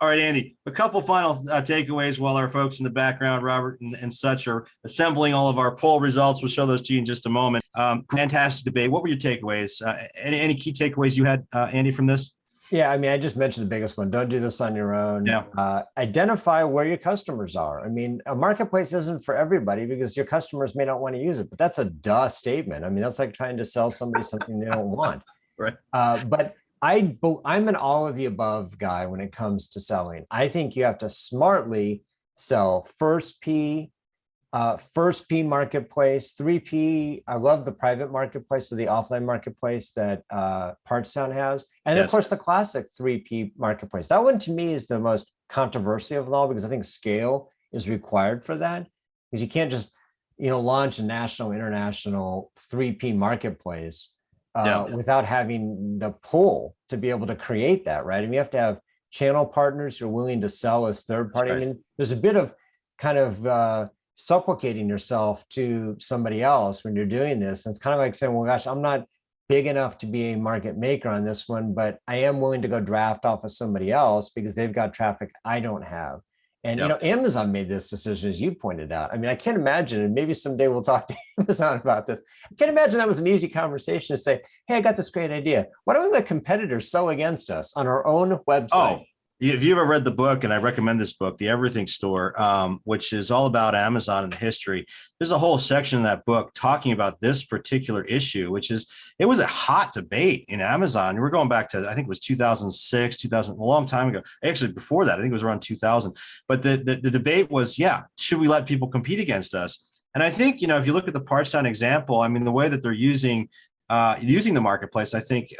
All right, Andy, a couple final takeaways while our folks in the background, Robert and such, are assembling all of our poll results. We'll show those to you in just a moment. Fantastic debate. What were your takeaways? Any key takeaways you had, Andy, from this? Yeah, I mean, I just mentioned the biggest one. Don't do this on your own. Yeah. Identify where your customers are. I mean, a marketplace isn't for everybody because your customers may not want to use it, but that's a duh statement. I mean, that's like trying to sell somebody something they don't want. Right. But I'm an all of the above guy when it comes to selling. I think you have to smartly sell first P marketplace, 3P. I love the private marketplace or the offline marketplace that PartsTown has. And Yes. Of course, the classic 3P marketplace. That one to me is the most controversial of them all because I think scale is required for that. Because you can't just, launch a national, international 3P marketplace without having the pull to be able to create that, right? I mean, you have to have channel partners who are willing to sell as third party. Right. I mean, there's a bit of kind of supplicating yourself to somebody else when you're doing this. And it's kind of like saying, well, gosh, I'm not big enough to be a market maker on this one, but I am willing to go draft off of somebody else because they've got traffic I don't have. And, Amazon made this decision, as you pointed out. I mean, I can't imagine, and maybe someday we'll talk to Amazon about this. I can't imagine that was an easy conversation to say, hey, I got this great idea. Why don't we let competitors sell against us on our own website? Oh, if you ever read the book, and I recommend this book, The Everything Store, which is all about Amazon and the history, there's a whole section in that book talking about this particular issue, which is, it was a hot debate in Amazon. We're going back to, I think it was 2006, 2000, a long time ago. Actually, before that, I think it was around 2000. But the debate was, should we let people compete against us? And I think, if you look at the PartsTown example, I mean, the way that they're using the marketplace, I think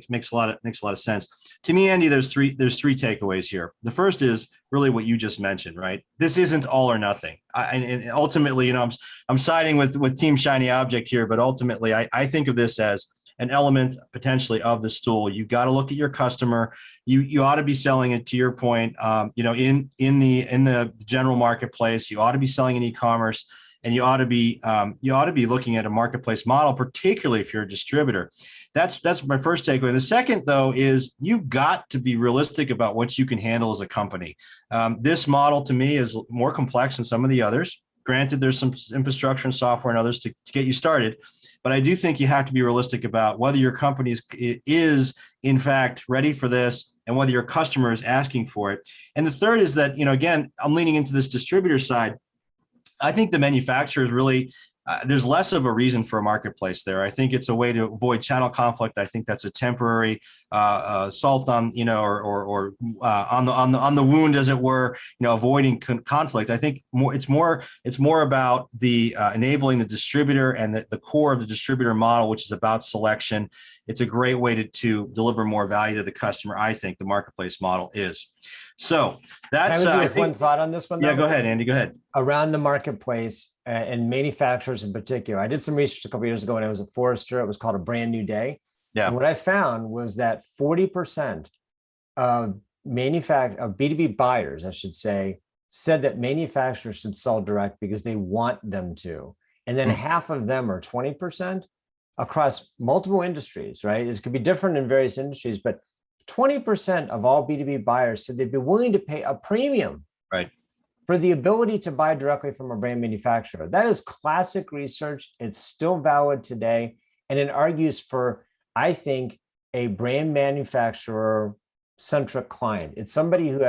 makes a lot of sense to me. Andy, there's three takeaways here. The first is really what you just mentioned, right? This isn't all or nothing. And ultimately, I'm siding with Team Shiny Object here, but ultimately, I think of this as an element potentially of the stool. You got to look at your customer. You ought to be selling it, to your point. In the general marketplace, you ought to be selling in e-commerce. And you ought to be looking at a marketplace model, particularly if you're a distributor. That's my first takeaway. The second, though, is you've got to be realistic about what you can handle as a company. This model, to me, is more complex than some of the others. Granted, there's some infrastructure and software and others to get you started, but I do think you have to be realistic about whether your company is in fact ready for this and whether your customer is asking for it. And the third is that, again, I'm leaning into this distributor side. I think the manufacturers really, there's less of a reason for a marketplace there. I think it's a way to avoid channel conflict. I think that's a temporary salt on, or on the wound, as it were, avoiding conflict. I think it's more about the enabling the distributor and the core of the distributor model, which is about selection. It's a great way to deliver more value to the customer. I think the marketplace model is. So that's one thought on this one. Yeah, though? go ahead, Andy. Go ahead. Around the marketplace and manufacturers in particular. I did some research a couple of years ago when I was at Forrester. It was called A Brand New Day. Yeah. And what I found was that 40% of B2B buyers, I should say, said that manufacturers should sell direct because they want them to. And then half of them, or 20%, across multiple industries, right? It could be different in various industries, but 20% of all B2B buyers said they'd be willing to pay a premium, right, for the ability to buy directly from a brand manufacturer. That is classic research. It's still valid today. And it argues for, I think, a brand manufacturer centric client. It's somebody who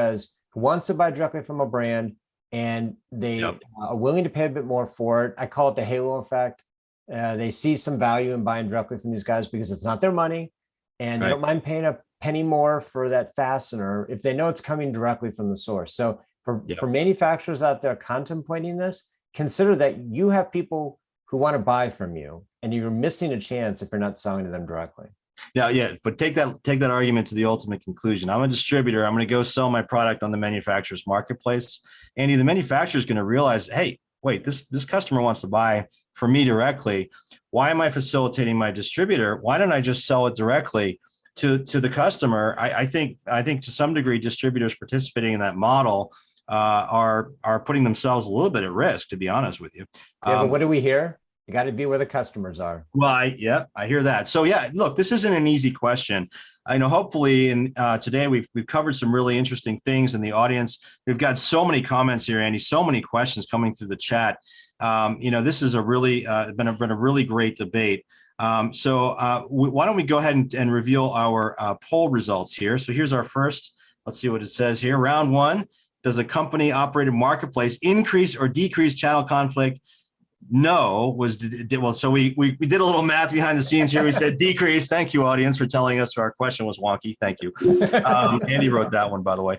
wants to buy directly from a brand, and they are willing to pay a bit more for it. I call it the halo effect. They see some value in buying directly from these guys because it's not their money, and they don't mind paying a penny more for that fastener if they know it's coming directly from the source. So for manufacturers out there contemplating this, consider that you have people who want to buy from you, and you're missing a chance if you're not selling to them directly. Now, but take that argument to the ultimate conclusion. I'm a distributor. I'm going to go sell my product on the manufacturer's marketplace. Andy, the manufacturer is going to realize, hey, wait, this customer wants to buy from me directly. Why am I facilitating my distributor? Why don't I just sell it directly to the customer? I think to some degree, distributors participating in that model are putting themselves a little bit at risk, to be honest with you. But what do we hear? You got to be where the customers are. Well, I hear that. So look, this isn't an easy question. I know hopefully today we've covered some really interesting things in the audience. We've got so many comments here, Andy, so many questions coming through the chat. This is been a really great debate. So why don't we go ahead and reveal our poll results here. So here's our first. Let's see what it says here. Round one, does a company operated marketplace increase or decrease channel conflict? No so we did a little math behind the scenes here. We said decrease. Thank you, audience, for telling us our question was wonky. Thank you. Andy wrote that one, by the way.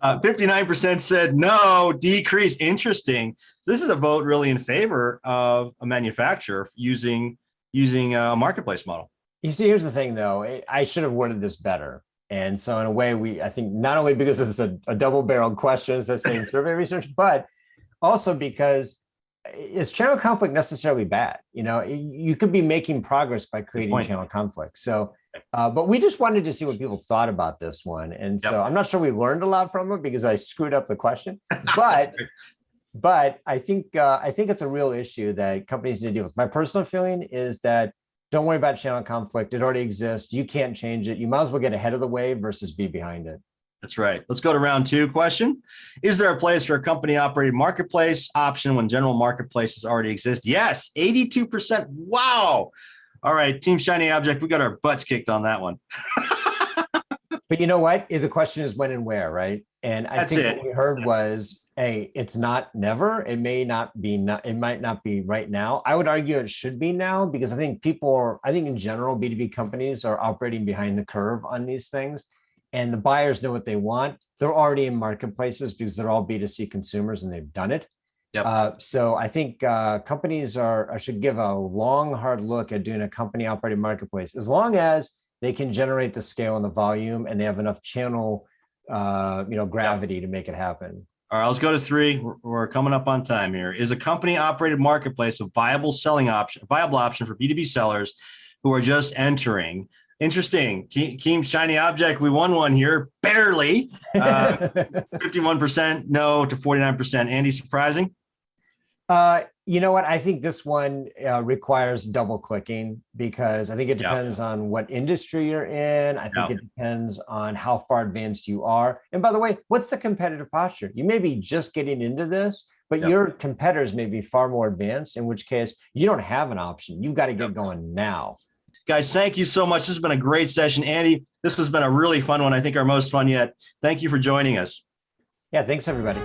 59% said no, decrease. Interesting. So this is a vote really in favor of a manufacturer using a marketplace model. You see, here's the thing, though. I should have worded this better. And so in a way, I think not only because it's a double-barreled question, as they say in survey research, but also because is channel conflict necessarily bad? You could be making progress by creating channel conflict. So, but we just wanted to see what people thought about this one. And so I'm not sure we learned a lot from it because I screwed up the question, but I think it's a real issue that companies need to deal with. My personal feeling is that don't worry about channel conflict. It already exists. You can't change it. You might as well get ahead of the wave versus be behind it. That's right. Let's go to round two question. Is there a place for a company operated marketplace option when general marketplaces already exist? Yes, 82%. Wow. All right, Team Shiny Object, we got our butts kicked on that one. But you know what? The question is when and where, right? And I think what we heard was, hey, it's not never. It may not be. It might not be right now. I would argue it should be now because I think in general, B2B companies are operating behind the curve on these things. And the buyers know what they want. They're already in marketplaces because they're all B2C consumers and they've done it. Yep. So I think companies should give a long, hard look at doing a company operated marketplace, as long as they can generate the scale and the volume and they have enough channel gravity to make it happen. All right, let's go to three. We're coming up on time here. Is a company operated marketplace a viable option for B2B sellers who are just entering? Interesting. Team Shiny Object, we won one here, barely. 51% no to 49%. Andy, surprising? You know what? I think this one requires double clicking because I think it depends on what industry you're in. I think it depends on how far advanced you are. And by the way, what's the competitive posture? You may be just getting into this, but your competitors may be far more advanced, in which case you don't have an option. You've got to get going now. Guys, thank you so much. This has been a great session. Andy, this has been a really fun one. I think our most fun yet. Thank you for joining us. Yeah, thanks, everybody.